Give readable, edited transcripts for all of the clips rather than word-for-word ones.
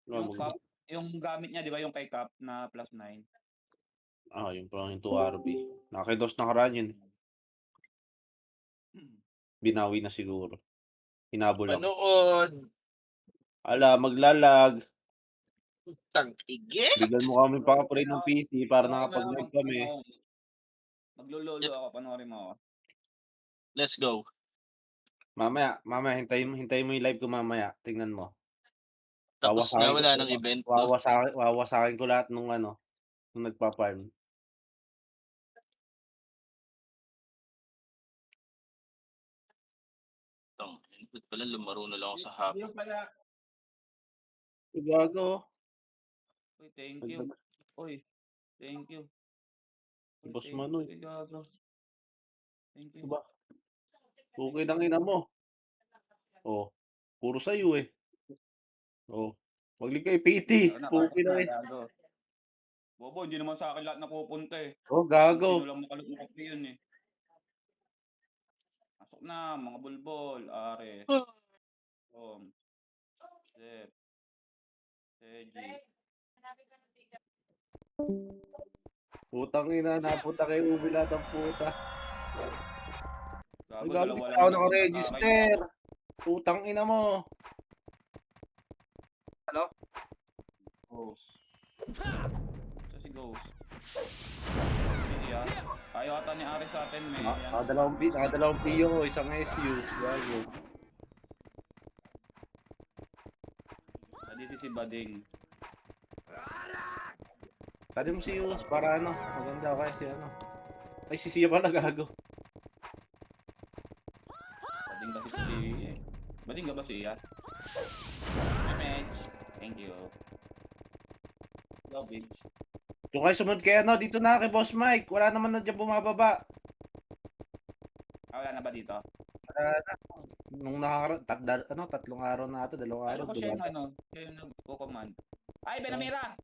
Yung cup, yung gamit niya 'di ba yung kay Cap na +9? Yung parang yung 2RB. Naki-DOS nakaraan yun. Binawi na siguro. Hinabol ako. Panood. Ala, maglalag. Tang-ige. Bigyan mo kami paka-upgrade ng PC para nakapag-live kami. Maglololo ako, panoorin mo ako. Let's go. Mamaya hintayin mo yung live ko mamaya. Tingnan mo. Tapos na, wala nang event to. Wawasakin ko lahat nung nung nagpa-farm. Ba't pala lumaro na lang ako sa hapon. Gago. Uy, thank you. Uy, thank you. Boss Manoy. Gago. Thank you. Diba? Okay ng ina mo. Oh, puro sa'yo eh. Oh, wag kay PT. Okay na eh. Bobo, hindi naman sa akin lahat napupunta eh. Oh, gago. Sino lang makalukok yun eh. Pasok na, mga bulbol, Ares. Zep. Seji. Putang ina, napunta kay Ubi lahat ang puta. Gago, Gago, dalawa lang ako yung naka-register. Putang ina mo. Hello? Oh. Ito si Ghost. Ayaw ata ni Ares sa atin, may. Nakadalawang PO ko, isang SU. Gago. Dito si Bading. Tadi mo si Yus para maganda kaya si Ay, si Sia pala, gago. Bading kasi si Bading ka ba siya? Match. Thank you. Go, bitch. Kung kayo sumunod kay dito na kay Boss Mike. Wala naman na dyan bumababa. Wala na ba dito? Nung tatlong araw na ata, 2 araw. Ko siya yung siya yung nagko-command. Ay, Benamira!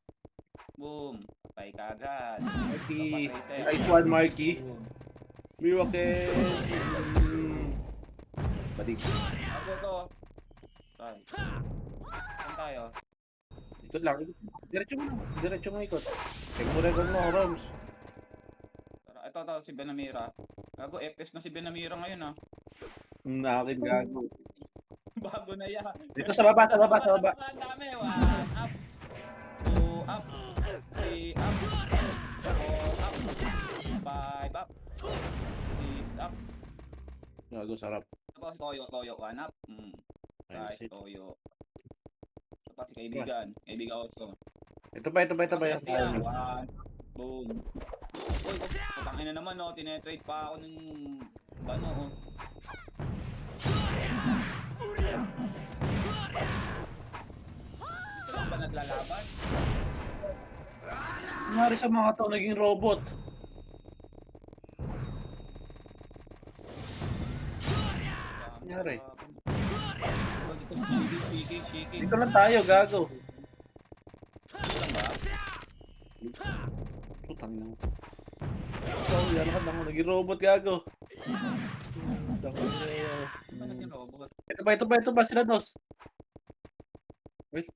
Boom! Patay ka agad. Marky. Nice one, Marky. Miracle. Badig. Ako to. Saan tayo? Ikot lang. Diretso mo ikot. Check mo record mo, Roms. Ito, si Benamira. Gago, FS na si Benamira ngayon ah. Akin gago. Bago na yan. Dito sa baba. Ang dami. 1 up. 2 up. 3 up. 4 up. 5 up. 6 up. Gago, sarap. Ito si Toyo. 1 up. Right, Toyo. Ito pa si kaibigan. Kaibigan also. Ito pa. 1. Boom. Uy, putangin na naman tinetrade pa ako ng Ito lang ba naglalaban? Nangyari sa mga to, naging robot. Nangyari. Dito lang tayo, gago. Dito lang ba? Putang ina mo. Yan ka lang, naging robot, gago. Naging robot? Ito ba sila dos? Uy,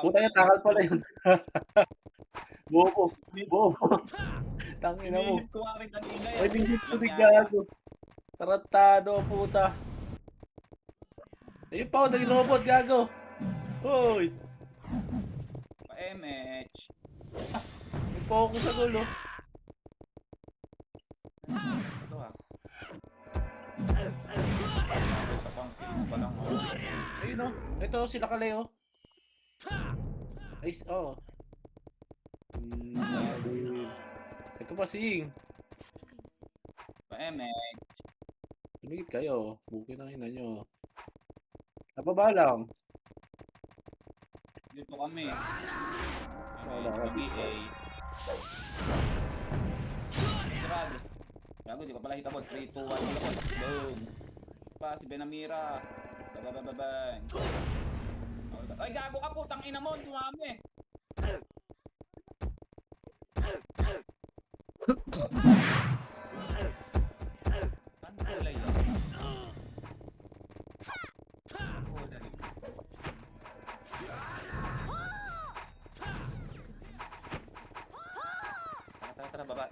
puta yan, takal pala yun. Bobo. Tangina mo. Ay, lingit ko di gago. Tarantado, puta. Ayun pa, naging robot, gago. Hoy. Pa-MH. May focus sa gulo. Ito Ito pang case pa lang. Ayun o. Ito, sila Kaleo. Ay, Ito pa si Ying. Pa-MH. Tumigit kayo. Bukin ang ina nyo. Nababa lang. Dito kami. PBA. Sarado. Gago, di pa pala hitapod. 3, 2, 1, hitapod. Boom. Pa, si Benamira. Babababang. Ay, gago ka, putang ina mo. Dumami. Ano kulay yun?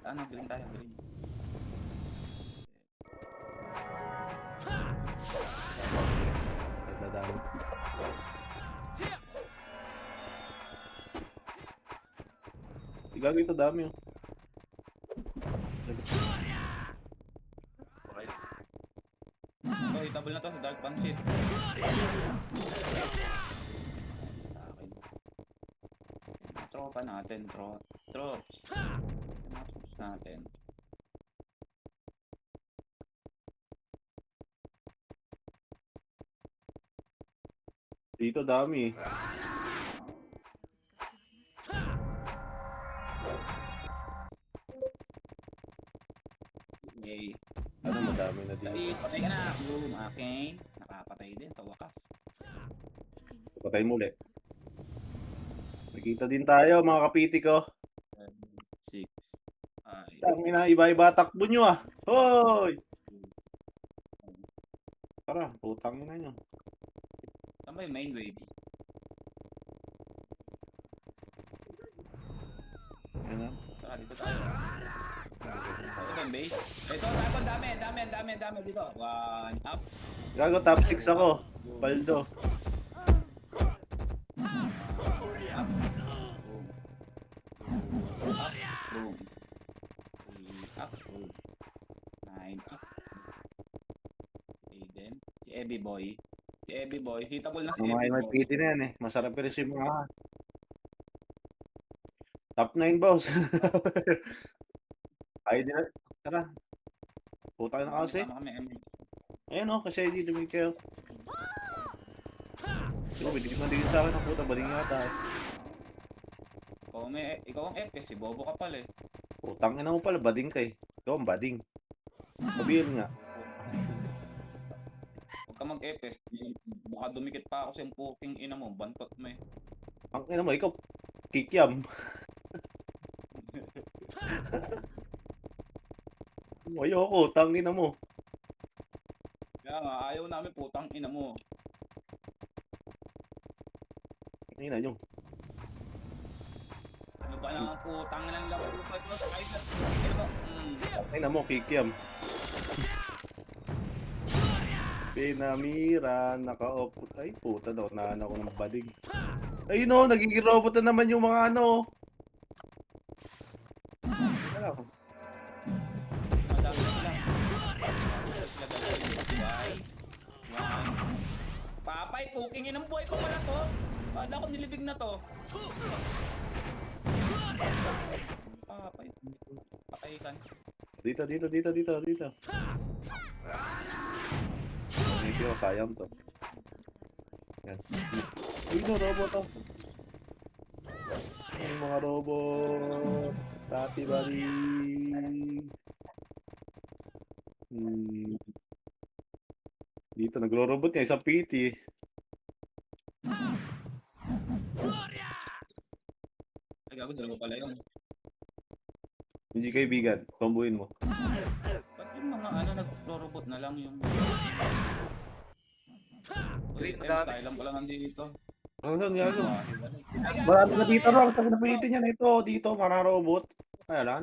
ano, green tayo, green. Dadami. Gagawin ito dami oh. Oh, hitable na to, dark pansit. Akin. Tropa natin, troops. Mga troops natin. Dito dami eh. Yay. Ano madami na Sa dito. patay ka na. Boom, okay. Nakapatay din sa wakas. Patay mo ulit. Nakita din tayo mga kapiti ko. 6. Ay. Tangina, iba-iba takbo nyo ah. Hoy! Tara, putang ina nyo. Saan ba yung main wave? Yan ah. Saka dito tayo. Ito yung base. Ito, ako, dami dito. 1 up. Gago, top 6 ako. Paldo. Up. Boom. Up. Boom. 9 up. Aiden. Si Ebby Boy. Si Ebby Boy. Hitable na si Mga Ebby Boy. MIPT na yan eh. Masarap pero si mga top 9 boss. Ay, di na. Tara. Putang na kasi. Tama kami, Emmy. Ayan o, kasi hindi lumig kayo. Ikaw, binigyan man din sa akin ng puta. Baling yata eh. Ikaw ang FS, si Bobo ka pala eh. Putang ina mo pala, bading ka eh. Ikaw ang bading. Sabihin nga. Huwag ka mag-FS. Baka dumikit pa ako sa yung puking ina mo. Bantot mo eh. Ang ina mo, ikaw, kikiam. Ayoko, tangina mo. Kaya nga, ayaw namin putang ina mo. Ina nyo. Ano ba lang ang putang ina lang po sa kailan? Ina mo. Ina mo, kikiam. Pinamira, naka-off. Ay, puta daw, naan ako ng bading. Ayun o, nagiging robot na naman yung mga ano. Wala ko. Madami na sila. Bye. One. Papay, puking ina mo buhay pa pala to. Kala ko nilibig na to. Papay. Patay kan. Dito. Dito yung sayang to. Yan. Ayun o, robot to. Yung mga robot. Sati bali. Dito, nagro-robot niya, isang PT. Ay, gago, dalawa pala yun. Hindi kaibigan, kombuhin mo. Ba't yung mga ano, nag-robot na lang yung... Green, Uy, madami. tayo lang pala nandito. Ano saan gago? Ay, Marami na dito ron, kasi napilitin niya na ito. Dito, mga robot. Ay, ala,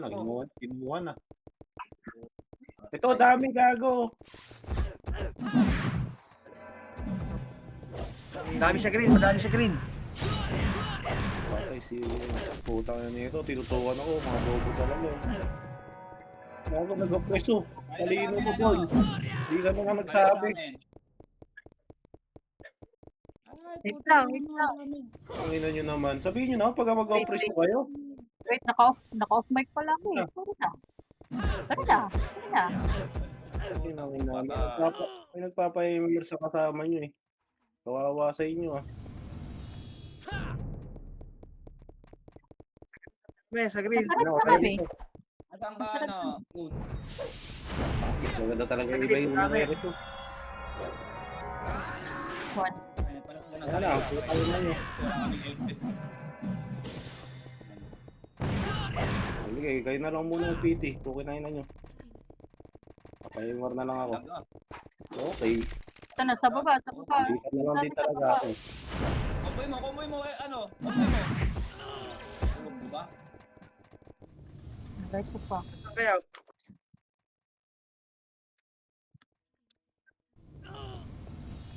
kinuha na. Ito, dami gago. Madami sa green. Patay si putang na nito, tinutukan ako, mga bobo talaga. Gago, nag-preso. Talino mo, boy. Hindi ka na nga nagsabi. Wait lang. Ang ina nyo naman. Sabihin nyo na, pag mag-preso kayo. Wait, naka-off mic pala ako eh. Sorry na. Ang ina, may nagpapahimir sa kasama nyo eh. Kawawa sa inyo ah. Sa green. Nasaan ka kami? Asang ka ano? Food. Maganda talaga Sa iba green, yung dami. mga ito. One. Ay, pala ko na Wala, putang na nyo. Wala kaming LPS. Sige, kayo na lang muna ng PT. Kukinain na nyo. Papahimir na lang ako. Laga. Okay. Ito na, sa baba. Dito na lang din talaga ako. Komboy mo, ano? Komboy mo. Diba? Verso pa. Saan kaya?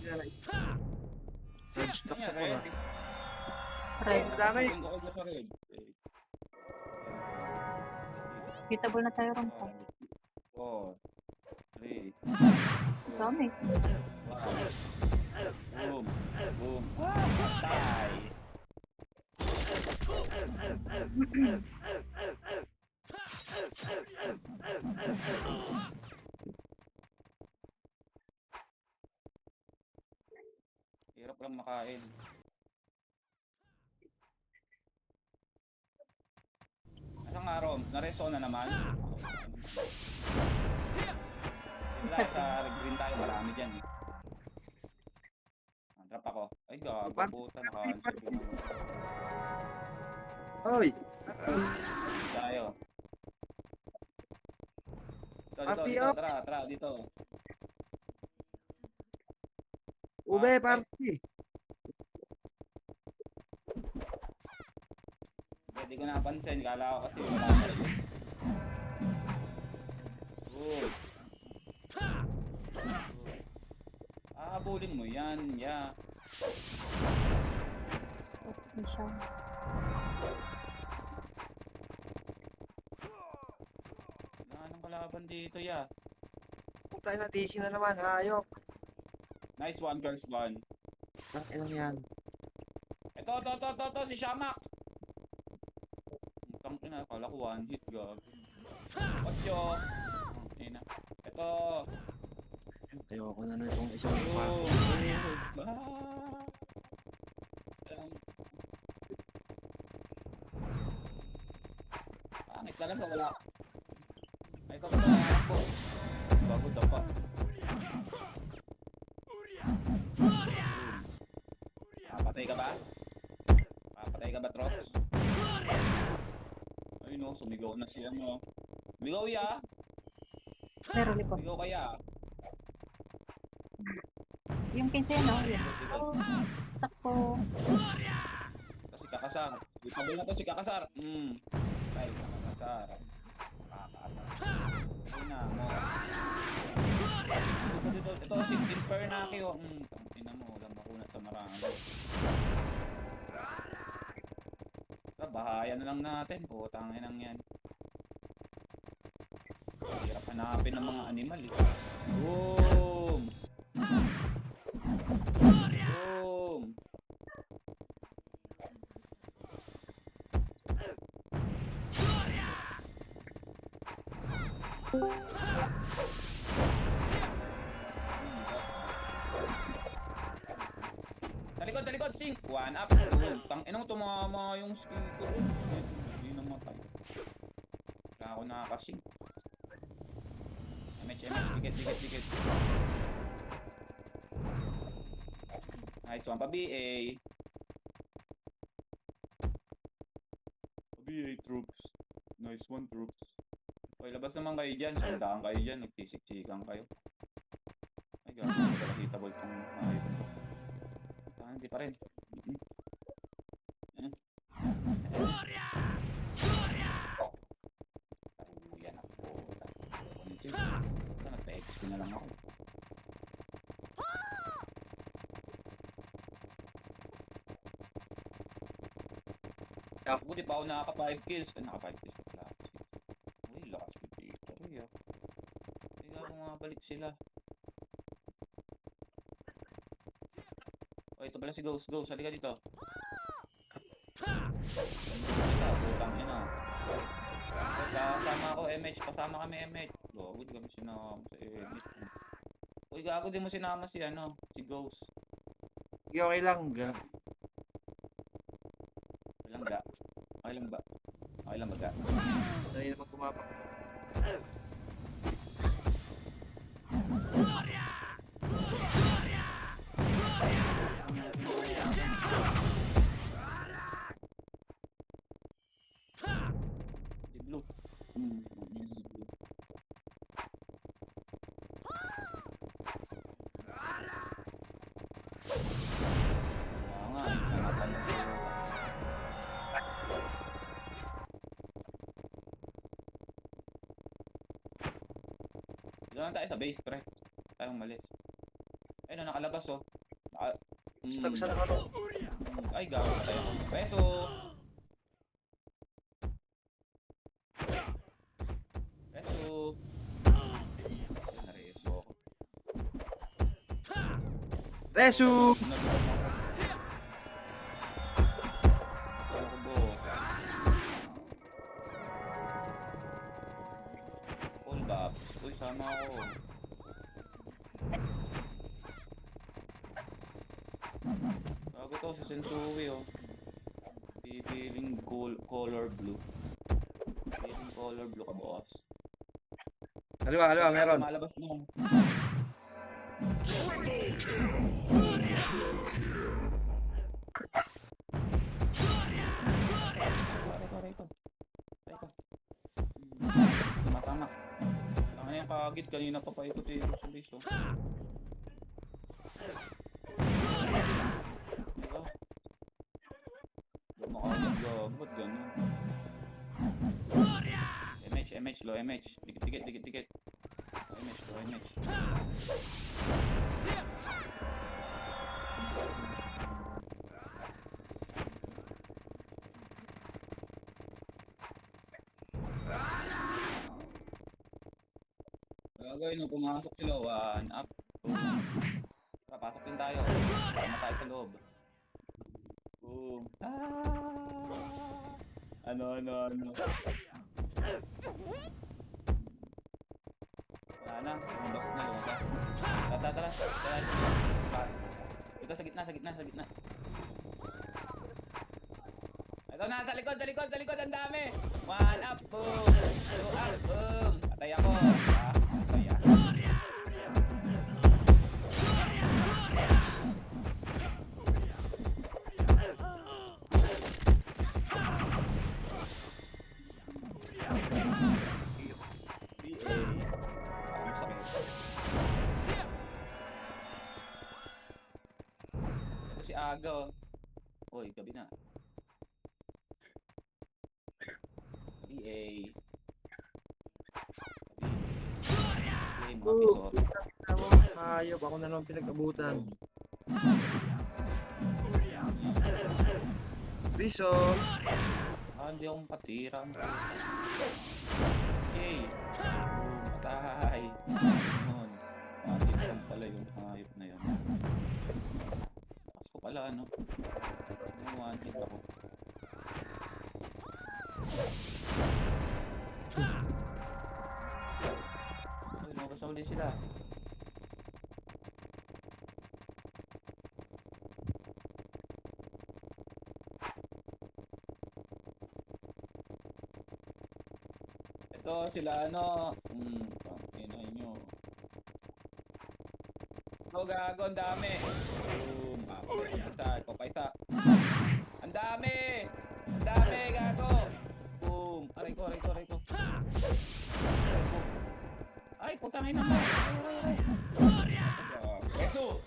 Yan, red stock sa pula. Red. Madami. Tingin ko sa red. Hitable na tayo ron sa. 4, 3, Dami. boom, boom. Patay. Hirap lang makain. Anong nga, Roms? Nareso na naman? Wala, sa green tayo. Marami dyan eh. Trap ako. Ay, gago. Puta, naka-answer lang. Hoy! Tayo. Dito, Party dito, up. tara, dito. Ube, party. Hindi ko napansin. Kala ko kasi wala na rin. Good. Habulin mo yan, yeah. Tapos siya. Wala nang kalaban dito, yeah. Puta na, DC na naman, hayop. Nice one, girls one. Tangin lang yan. Ito, si Shamak. Tangina, kala ko one hit, gag. Ocho. Ina. Ito. Ayoko na na itong isang Ayun. party. Ah. Pangit talaga, wala. Ay, ito nangarap ko. Bago daw pa. Papatay ka ba? Papatay ka ba, Trops? Ay no, sumigaw na siya no. Sumigaw ya? Pero likod. Sumigaw kaya? Yung 15 no? Yan. Takpo. Ito si Kakasar. Ipagol na to si Kakasar. Ay, Kakasar. Kakasar. Ay na mo. Ito si Infernaki oh. Tangina mo, walang makuna sa marami. Bahayan na lang natin. Putangin lang yan. Hirap hanapin ng mga animal eh. Boom! Boom! Talikod, sink! One up! Tangina mo, tumama yung skill ko. Hindi namatay. Kaya ako nakakasink. MH, dikit. Nice one, pa-BA. Pa-BA, troops. Nice one, troops. Okay, labas naman kayo dyan. Sandaan kayo dyan. Nagtisik-sikan kayo. Ay, gano'n. Hindi pala hitable itong ayos. Hindi pa rin. Yan ako. Nagpa-XP na lang ako. Buti pa ako nakaka 5 kills. Naka 5 kills pa pala. Uy, lakas ko dito. Uy, Tiga ko nga balik sila. Oh, ito pala si Ghost. Ghost, halika dito. Putang ina. Kasama ako, MH. Pasama kami, MH. Gago, di kami sinama sa MH. Uy, gago, di mo sinama si si Ghost. Sige, okay lang. Okay lang ga. Okay lang ba? Okay lang ba ga? Dahil naman kumapak. Di blue. Di blue. Oo nga, hanapan mo siya. lang tayo sa base, pre. Tayong malis. Ayun na, nakalabas, oh. Gusto na ako. Ay, gago tayo. Peso! Peso! Ay, nareso ako. Resu! Ano ko, boss? All baps. Uy, sama ako. Bago to si Sensui, oh. Feeling color blue. Feeling color blue ka, boss. Kaliwa, meron. Malabas na. Rito. Tama. Ang yung kagit kanina pa paikot-ikot sa base, oh. Ikaw. Lumakagit ka. Ba't ganun? MH, low MH. Dikit. Low MH. Gagawin mo, pumasok sila, 1 up, 2. Papasok din tayo. Tama tayo sa loob. Boom. Ano. Wala na, lumabas na. Tara. Ito sa gitna. Ito na, sa likod, ang dami. 1 up, boom. 2 up, boom. Patay ako. Patay ako. Si Aga, oh. Uy, gabi na. BA. Mga pisot. Hayop, ako na lang pinag-abutan. Biso! Hindi akong patiran. Okay. Patay. Yun. Patiran pala yung hayop na yun. Lakas ko pala, ano? One-hit ako. Uy, lumabas na ulit sila. Ito sila, ano? Ina nyo. Oh, gago, ang dami. Boom. Paisa. Ang dami, gago. Boom. Aray ko. Ay, putangin na mo. Aray. Eso.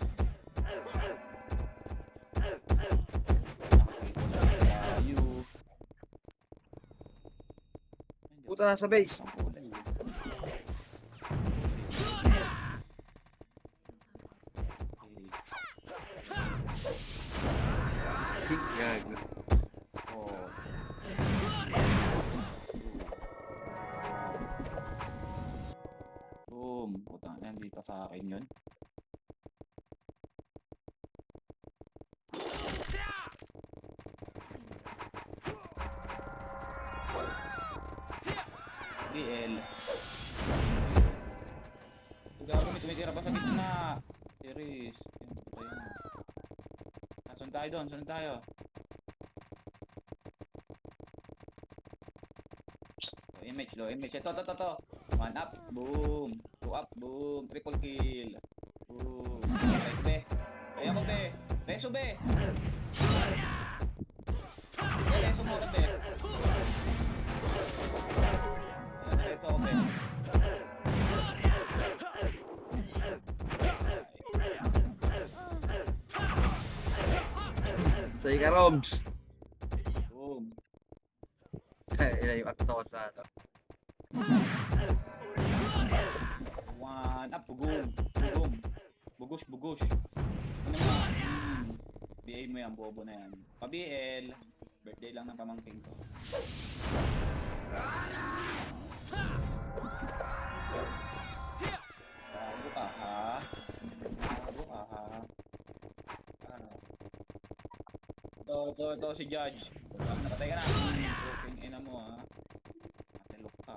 Ayu. Puta, nasa base. Gag. Boom. Putang ina, hindi pa sa akin yun. BL. Gago, may tumitira pa sa gitna. Series. Sunod tayo doon, Low image. Ito. 1 up, boom. 2 up, boom. Triple kill. Boom. Reso, be. Kaya mo, be. Reso, be. Reso mo, be. Reso ko, be. Say ka, Roms. Boom. Ilan yung ato ko sa ano. 1 One up, bugong. Bugong. Bugush, bugush. Ano mo? BA mo yan, bobo na yan. Pa-BL. Birthday lang ng pamangking ko. Bago ka ha? Bago ka ha? Ano? Ito si Judge. Nakatay ka na. Looking ina mo ha. Matilok ka.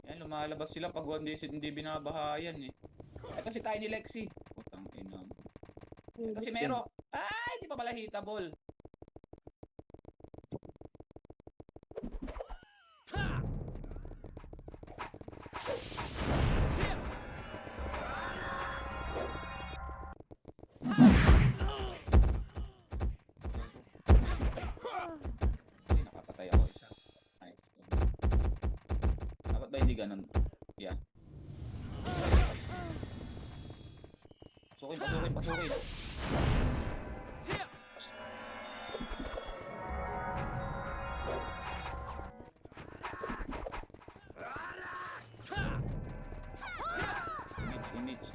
Yan, lumalabas sila pag hindi binabahayan eh. Ito si Tiny Lexi. Putang ina mo. Ito si Mero. Ay, di pa pala hitable. Ay, nakapatay ako isa. Nice. Dapat ba hindi ganun? Yeah. Pasukin, pasukin.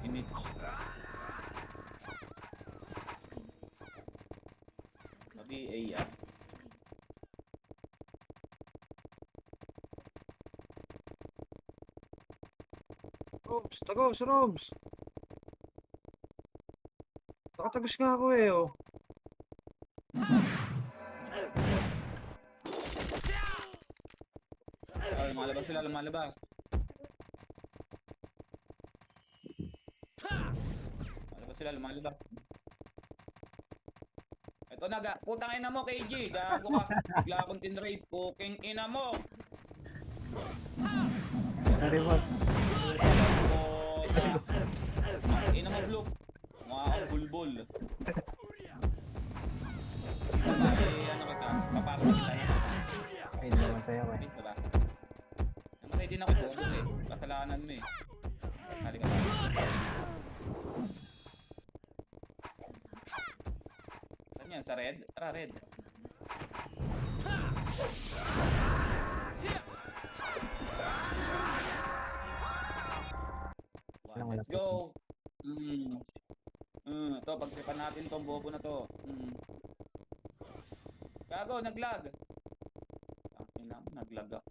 Image. Sabi A ah. Roms, tagos, Roms. Nakatagos nga ako eh, oh. Ah, lumalabas sila, lumalabas. Lumalabas. Ito na, putang ina mo, KG. Gago ka. Bigla akong tinrape. Puking ina mo. Sorry, boss. Puta. Ina mo, Blue. Mukha kang bulbul. Ano kita? Papasok kita na. Ay, namatay ako eh. Please, diba? Namatay din ako ito. Kasalanan mo eh. Halika ba? Saan yan? Sa red? Tara, red. Let's go! Ito, pagtripan natin tong bobo na to. Gago, naglag! Ang ina mo, naglag ako.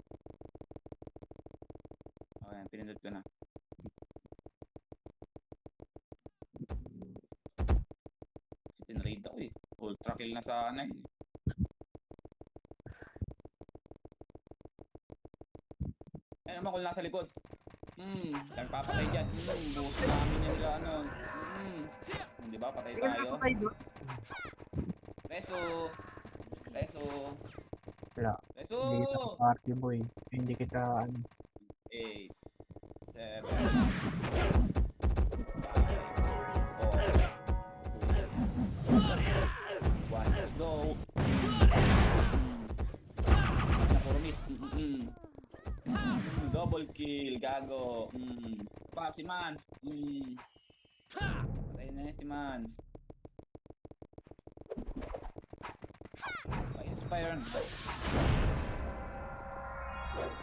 Ayan, pinindot ko na. Kasi tinraid ako eh. Ultra kill na sana eh. Ayun naman kung nasa likod. Nagpapatay dyan. Buhos namin yan nila ano. Di ba? Patay Hindi ka tayo. nakapatay doon. Peso. Peso. Wala. Peso. Hindi kita party boy. Hindi kita ano. 8 7 1. Let's go. Nakurumit. Double kill, gago. Pa, si Mans. Patay na si Mans. Pa-inspire.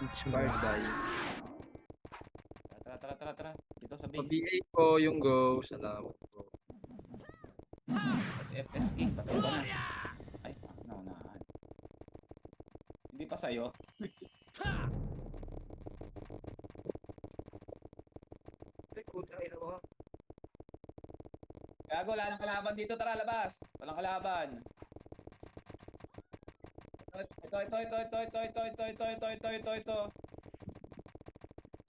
Inspired by. Tara. Dito sa base. Pa-BA ko yung go. Salamat po. FS King, patay ba na? Ay, naunahan. Hindi pa sa'yo. Ay, puta, ay naman. Gago, wala nang kalaban dito. Tara, labas. Walang kalaban. Ito.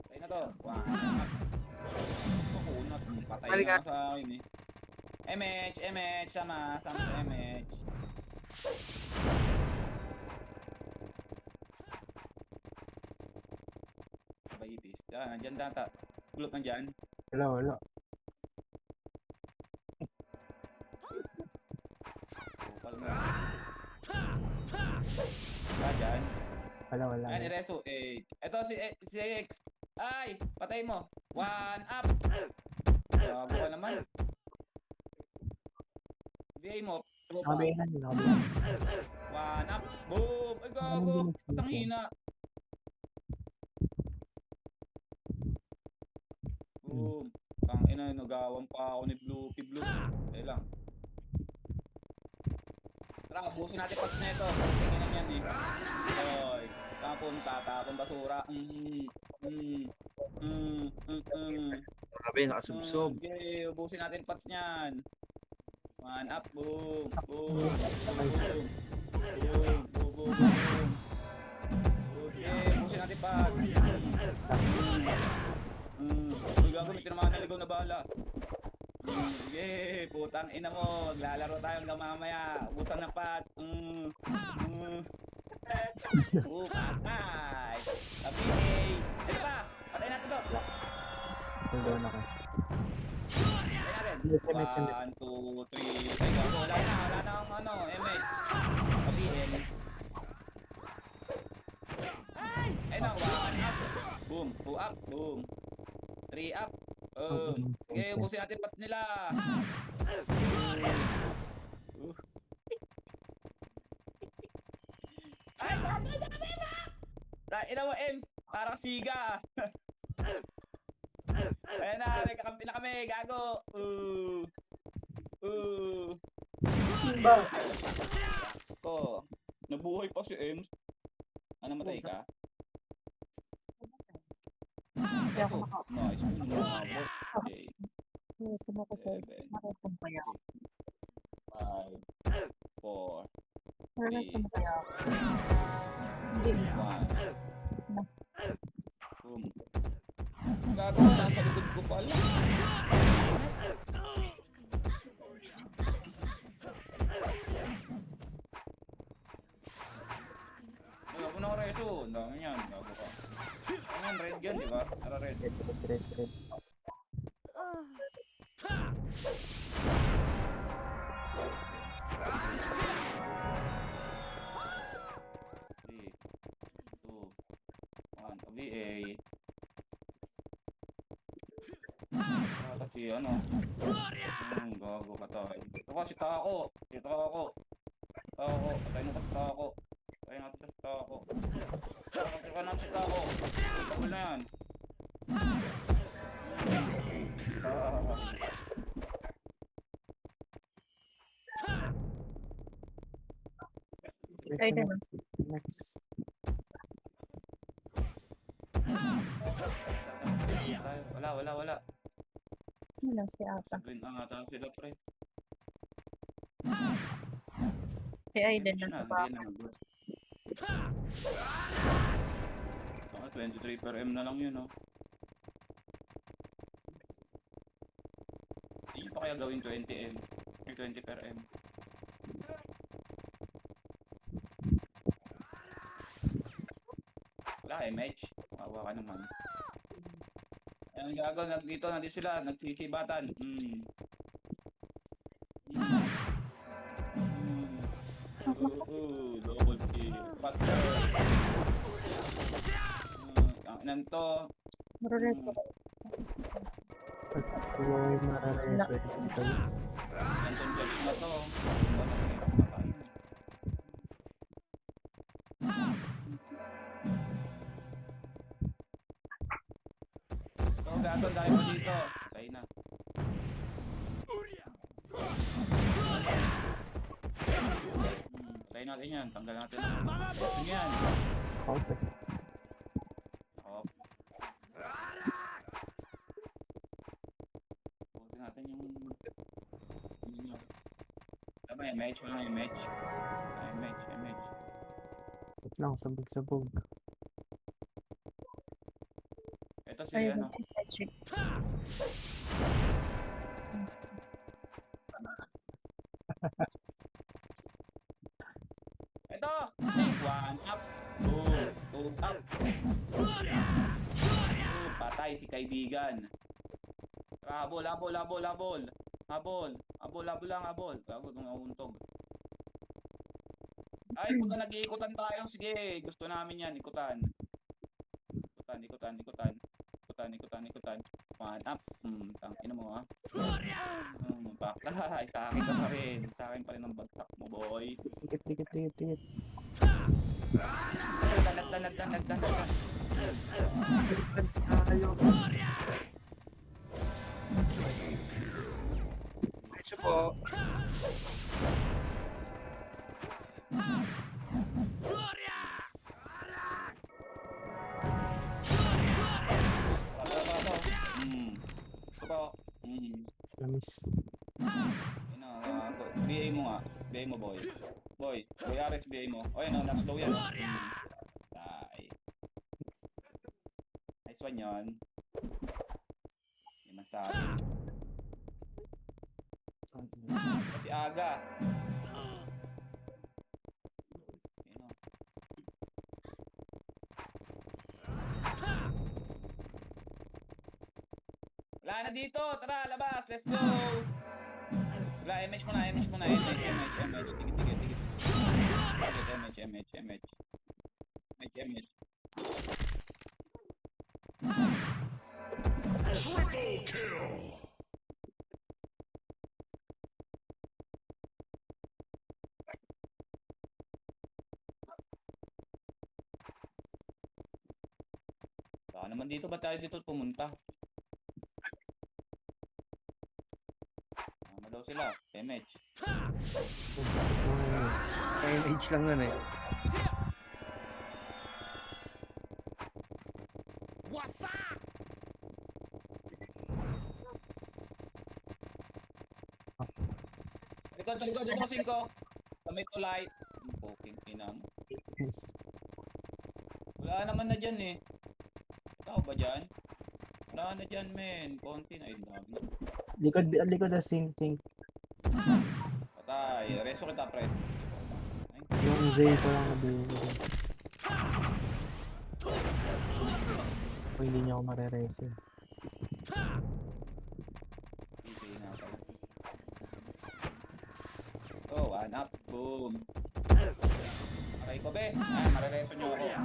Patay na to. Wow. Kunat. Patay na ako sa akin eh. MH. Sama sa MH. Baipis. Nandyan data. Gulot nandyan. Wala. Kupal mo. Dyan. Wala. Yan, Ireso. Ito si X. Ay, patay mo. 1 up. Gago ka naman. VA mo. Nakabihan. 1 up. Boom. Ay, gago. Patang hina. Ay, nagawang pa ako ni Blue. Eh lang. Tara, busin natin pag na ito. Tingnan na yan eh. Oy, tapon basura. Grabe, nakasubsob. Okay, ubusin natin pats niyan. One up, boom. Boom. Boom. Boom. Okay, ubusin natin pats. Uy, gago, may tinamaan na ligaw na bala. Sige, putang ina mo. Maglalaro tayo hanggang mamaya. Ubusan ng pat. Patay. Sabi ano ba? Patay natin to. Hold on ako. Patay natin. 1, 2, 3. Ay, gago. Wala na ang MH. Sabi Ay! Ay na, 1 up. Boom. 2 up. Boom. 3 up. Sige, ubusin natin pat nila. Ay, dami ba? Ina mo, Ems. Parang siga. Ayan na, may kakampi na kami. Gago. Simba! Ko. Nabuhay pa si Ems. Ano, matay ka? Hindi ako naka... Nice. Okay. Sumuko sa 7, maratong kaya. 5, 4, Maratong kaya. Hindi mo. 1. Boom. Gago na sa likod ko pala. Ay, ako na reso. Ang dami yan. Gago ka. Ano yan? Red yan, di ba? Tara red. Red. 3, 2, 1. VA. Kasi ano? Gago ka tayo. Ito kasi tako. Patay na kasi tako. Patay natin kasi tako. Patay natin kasi tako. Tapos na yan. Ay, din. Next. Wala. Ano si Ata? Green ata sila pre. Si Aiden na sa baka. 23 per M na lang yun, oh. Hindi pa kaya gawin 20 M? May 20 per M. Wala MH. Kawawa ka naman. Ayan gago, nandito sila, nagsisibatan. Double kill. Patay. Ang to. Maroreso. Uy, marareso. Ito. Nandun judge na to. So, gago, dahil mo dito. Patay na. Patay natin yan. Tanggal natin. Lesson yan. Okay. Off. Buti natin yung... Tama yung match. Wala yung match. Match. Wait lang, sabog. Ito si Ay, ano. check. Ito! 1 up. 2 up. Patay si kaibigan. Habol. Habol. Gago, tumauntog. Ay, puta, nag-iikutan tayo. Sige, gusto namin yan. Ikutan. 1 up. Tangina mo, ha. Baklay. Sa akin ka pa rin. Sa akin pa rin ang bagsak mo, boy. Tikit. Dalag. Tayo. po. Ito po. Slamis. BA mo nga. BA mo, boy. Boy, RX BA mo. O, yun, next low yan. Ay. Nice one yun. Hindi man sa akin. Kasi aga. Ayun, o. Wala na dito. Tara, labas. Let's go. Wala, MH muna. MH. Tigit. MH. Baka naman dito, ba't tayo dito pumunta? Tama daw sila, MH. NH lang nun eh. Sa likod, ito 5. Sa may tulay. Ang poking ina mo. Wala naman na dyan eh. Tao ba dyan? Wala na dyan, men. Konti na. Ay, dami. Likod na sing. Patay. Reso kita, pre. Yung Zay ko lang nabili. O hindi niya ako marereso. Easy na pala. Oh, one up. Boom. Aray ko, be. Marereso nyo ako.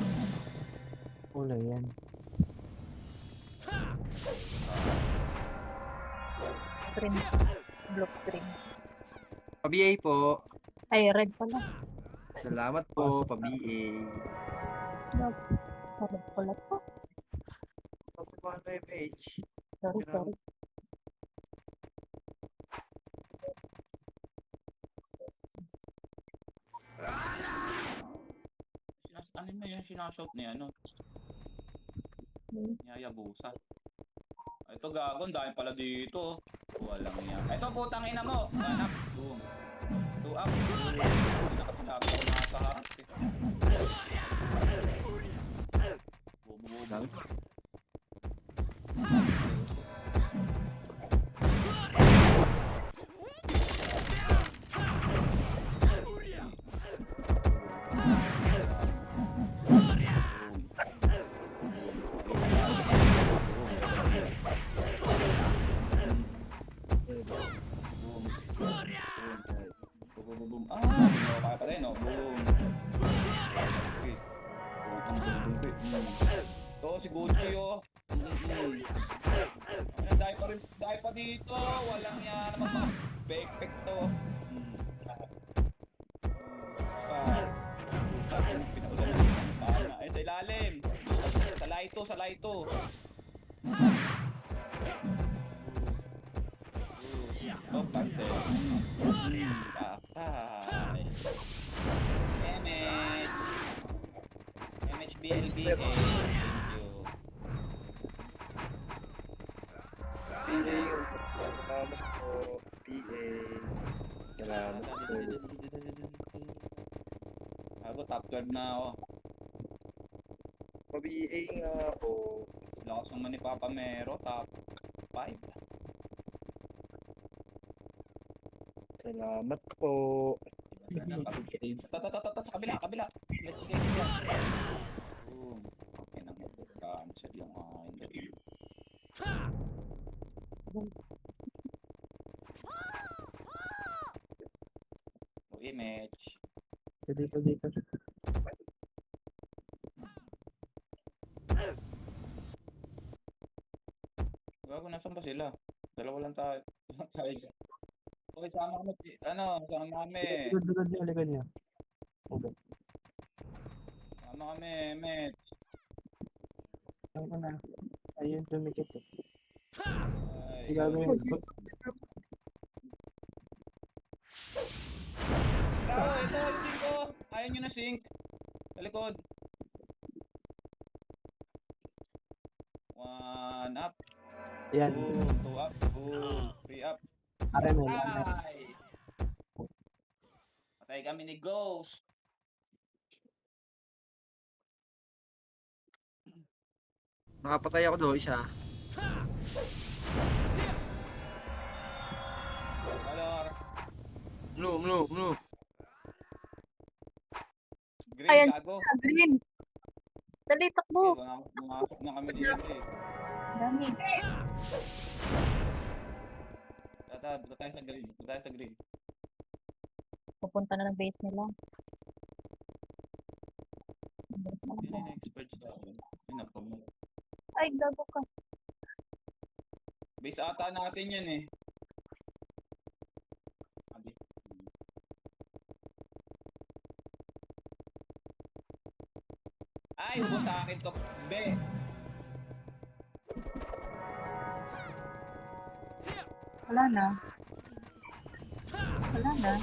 Kulay yan. Green. Block green. Pa-BA po. Ay, red pala. Salamat po, pa-BA. Red pala to. Pagpapaan na MH. Sorry. Ano na yung sinashout niya, ano? Yayabusa. Ito gagon, dahil pala dito. Walang yan. Ito putang ina mo. One up. Boom. 2 up. Nakapilapit ako nasa harap eh. Bobo. Boom. Kaya pala yun, no? Boom. Okay. Ito, si Gucci, oh. Dahil pa dito. Walang yan naman mga backpack to. Ay, sa ilalim. Sa laito. Oh, pansel. Patay. MHBLBA. Thank you. PA. Salamat po. PA. Salamat po. Ako, top 12 na ako. Pa-BA nga po. Lakas naman ni Papa Mero, top 5. Salamat po. Sa kabila. Let's get it. Boom. Okay nang cancel yung akin. No image. Dito. Gago, nasan ba sila? Dalawa lang tayo. Okay, sama kami. Sama kami. Likod niya. Okay. Sama kami, Mitch. Saan ka na? Ayun, dumikit eh. Ay, Gagawin ko. Patayin nyo na sink. Sa likod. 1 up. Yan. Boom. 2 up. Boom. 3 up. RML. Ay! Patay kami ni Ghost. Nakapatay ako doon, isa. Color. Blue. Green, Ayan. gago. Green. Dali, takbo. Pumasok na kami dito eh. Dami. Punta tayo sa green. Punta tayo sa green. Pupunta na ng base nila. Yun yung expert sa akin. Yun ang promote. Ay, gago ka. Base ata natin yan eh. Sabi. Ay, ubos sa akin to. Be. Wala na. Wala na.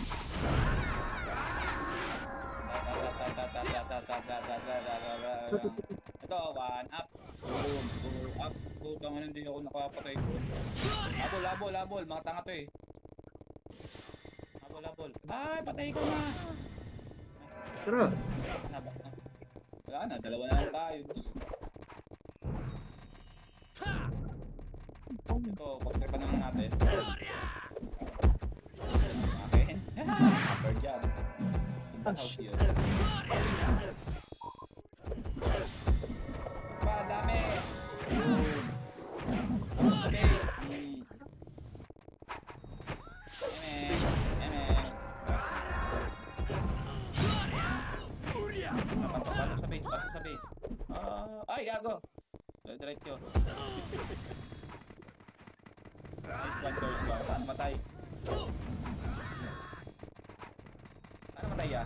Ito, 1 up. Boom, 2 up. Putang ina, hindi ako nakapatay ko. Labol. Mga tanga to eh. Labol. Ay, patay ka na. Tara. Wala na, dalawa na lang tayo. Ito, pagkaya pa naman natin. Akin. Upper jab. In the house yun. Pa, dami. Boom. Okay. Pasok sa base. Ay, gago. Diretso. Nice one, first one. Saan matay? Ano matay ya?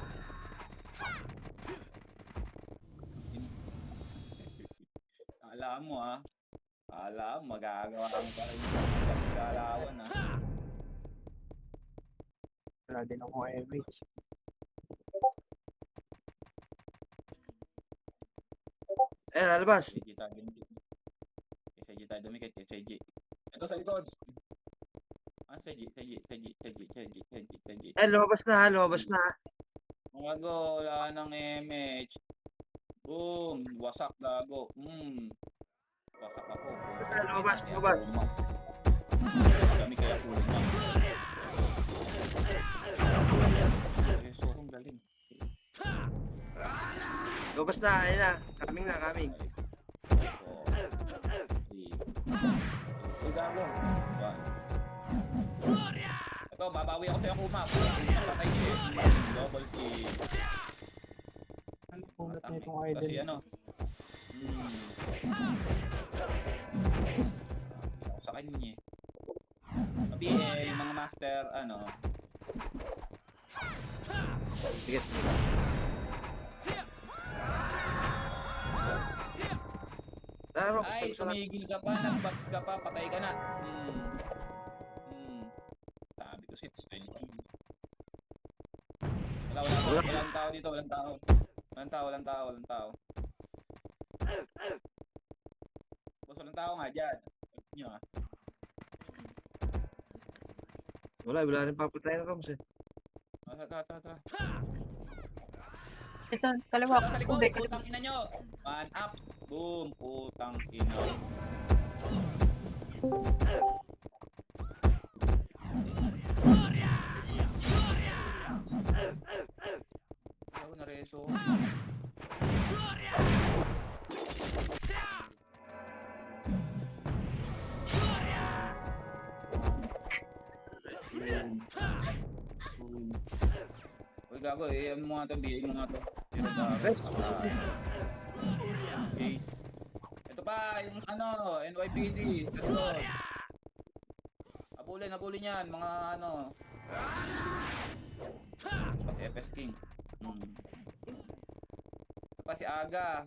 Alam mo ah. Alam, magagawa mo pa rin yung galawan ah. Wala din ako MH. Lalabas. SG tayo dumikit. SG tayo dumikit. SG. Ito sa likod. SG. Lumabas na. Gago, wala nang MH. Boom, wasak gago. Wasak ako. Lumabas. Kami kaya kulma. So, kung galing. Lumabas na, ayun na. Coming. Uy, gago. Ito, babawi ako sa'yo kuma. Patay siya. Double kill. Ano punot na itong Kasi idol? ano. Ako sa kanya eh. BA, mga master, ano. Sige. Tara, Ay, tumigil ka pa, nag-box ka pa, patay ka na. Sabi ko sa'yo, walang tao dito, walang tao. Boss, walang tao nga dyan. Nyo ah. Wala rin papatayin na Roms eh. Tara. Ito, kaliwa. Sa likod, Ube, putang ina nyo. 1 up. Boom, putang ina. Ako na reso. Uy, gago eh. Ano mo nga to? BA mo nga to. Zero dollars. Guys, Ace. Ito pa, yung ano, NYPD. Ito. Abulin yan. Mga ano. Pati FS King. Ito pa si Aga.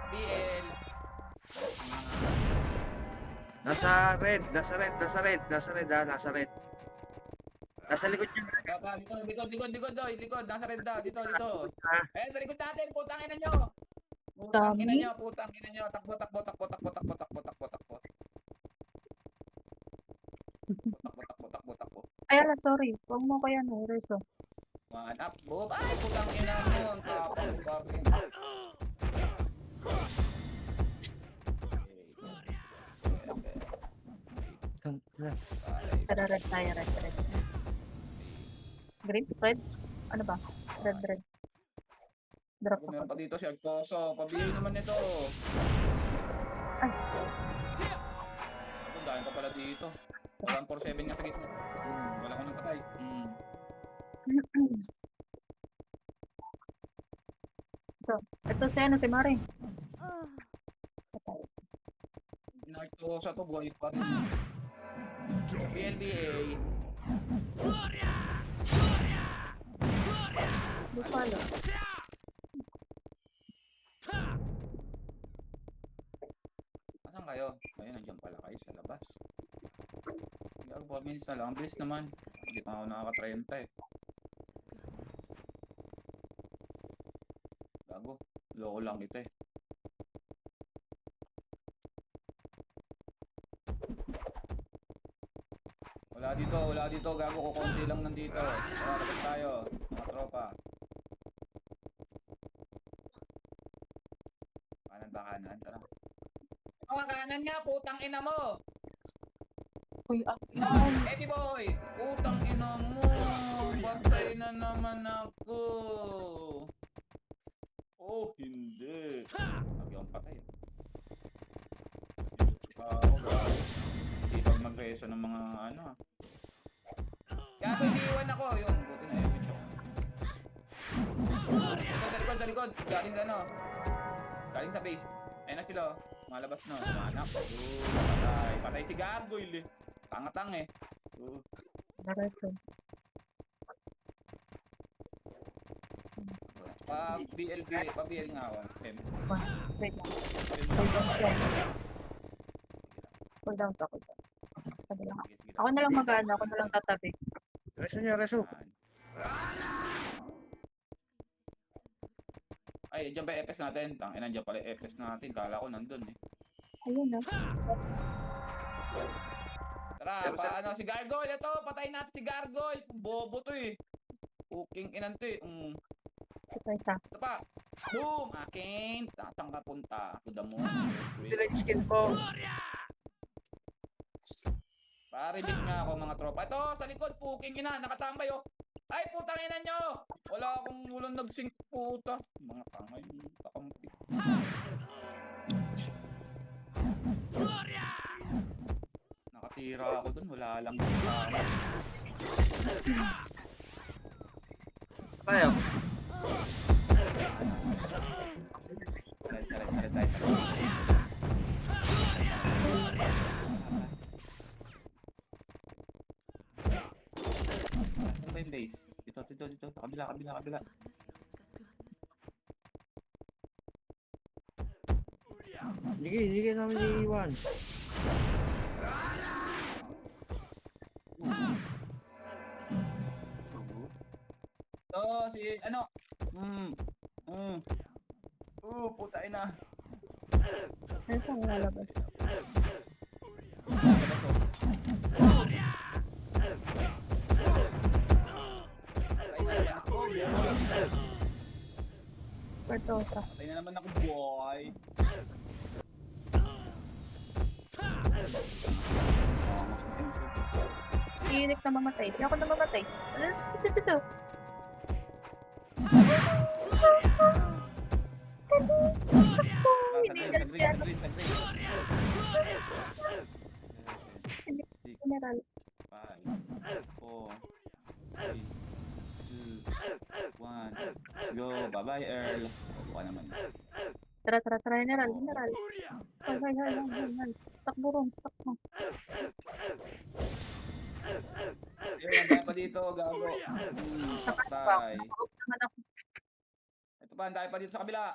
BL. nasa red. Nasa likod niya. Baba, likod, oy, likod, nasa red dot, dito. Ah. Sa likod natin, putang ina nyo. Dami. Putang ina nyo, takbo. Takbo. Ay, ala, sorry. Huwag mo kaya no, Reso. One up, boom. Ay, putang ina mo, ang tapang mo, bakit? Tara, red tayo, red. Green? Red? Ano ba? Red. Drop Meron ako. pa dito si Artoso, pabili naman nito. Ay. Ito, dahil pa pala dito. 147 nga sa gitna. Wala ko nang patay. Ito si ano, si Mari. Patay. Artoso to, buhay pa rin. PLBA. Buffalo. Asan kayo? Ayun, nandiyan pala kayo sa labas. Hindi ako 4 minutes na lang. Ang bilis naman. Hindi pa ako nakaka-30 eh. Gago. Loko lang ito eh. Wala dito. Gago ko. Konti lang nandito. Tara, labas tayo. Mga tropa. Kanan. Tara. Mga kanan nga. Putang ina mo. Uy, Eddie boy! Putang ina mo! Bantay na naman ako! Oh, hindi! Lagi akong patay. Hindi pag mag-reso ng mga ano ah. Gago, iniiwan ako! Yun, buti na yun. Sa likod! Galing sa ano? Galing sa base. Ayun na sila oh. Malabas na. Manap. Patay si Gargoyle eh. Tangatang eh. Reso. Pa-BL nga ako. Wait lang. Hold down to ako. Sabi lang ako. Ako na lang mag-ano, ako na lang tatabi. Reso. Ay, dyan ba FS natin? Tangina, dyan pala FS natin. Kala ko nandun eh. Ayun na. Tara, Pero sa- paano si Gargoyle? Ito, patayin natin si Gargoyle. Bobo to eh. Cooking inan to eh. Ito isa. Ito pa. Boom! Akin. Saan ka punta? To the moon. Sila yung skill ko. Paribit nga ako mga tropa. Ito, sa likod, puking ina. Nakatambay oh. Ay, putang ina nyo! Walang nag-sync puta. Mga tangay. Kakampi. Nakatira ako dun. Wala lang. Tayo. Saray. Ano ba yung base? Dito. Sa kabila. Hindi namin iiwan. Ito, si ano? Puta ina. Reso ang lalabas. Pertosa. Patay na naman ako, boy. Iinik na mamatay. Di ako na mamatay. Ano? Ito. Hindi na siya. General. 5, 4, 3, 2, 1. Let's go. Bye-bye, Earl. Buka naman. Tara, General. Hay. Takbo ron. Takbo. Ayun, nandiyan pa dito, gago. Patay. Naka-off naman ako. Ito pa, nandiyan pa dito sa kabila.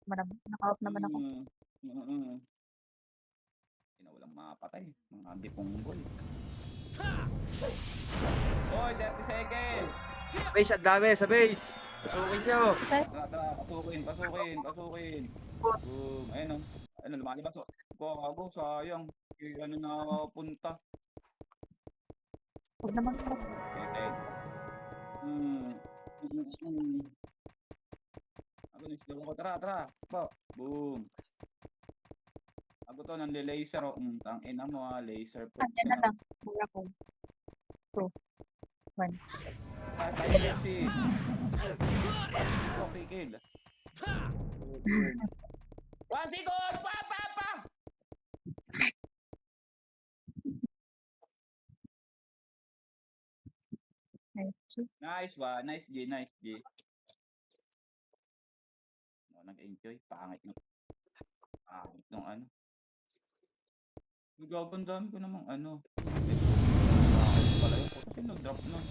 Naka-off naman ako. Walang mapatay. Mga biponggol. Oy, 30 seconds! Base, ang dami sa base. Pasukin nyo. Tara, pasukin. Boom, ayun o. Ano, lumalabas o. Gago, sayang. Ano nakapunta. Huwag naman po. Okay. Ako, nisigaw ako. Tara. Po. Boom. Ako to, laser o. Tangina mo laser po. Yan na lang. Wala po. Tayo kasi. Okay, kill. Patikot! Pa! Nice one. Nice G. No, nag-enjoy. Pangit nung ano. Gagandaan ko namang ano. Bakit pala yung kotse nag-drop nun?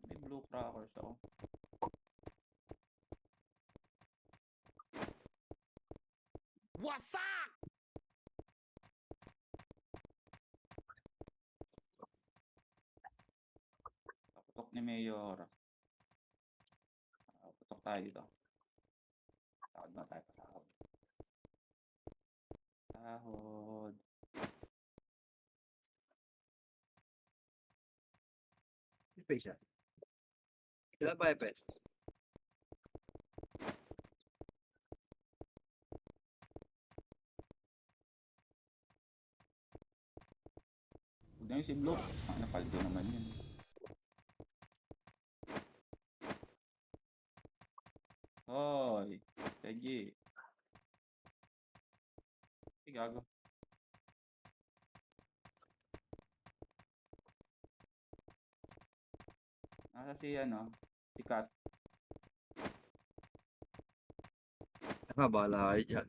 May blue crackers ako. Wasak! Kaputok ni Mayor. Putok tayo dito. Sahod na tayo. Sahod. Base yan. Ilan ba FPS? Huwag na yung si Blue. Napaldo naman yun. Hoy. Sige. Gago. Nasa si ano, si Kat. Bahala kayo dyan.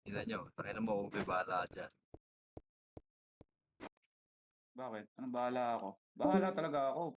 Tingnan nyo. Takinan mo kung may bahala dyan. Bakit? Anong bahala ako? Bahala talaga ako.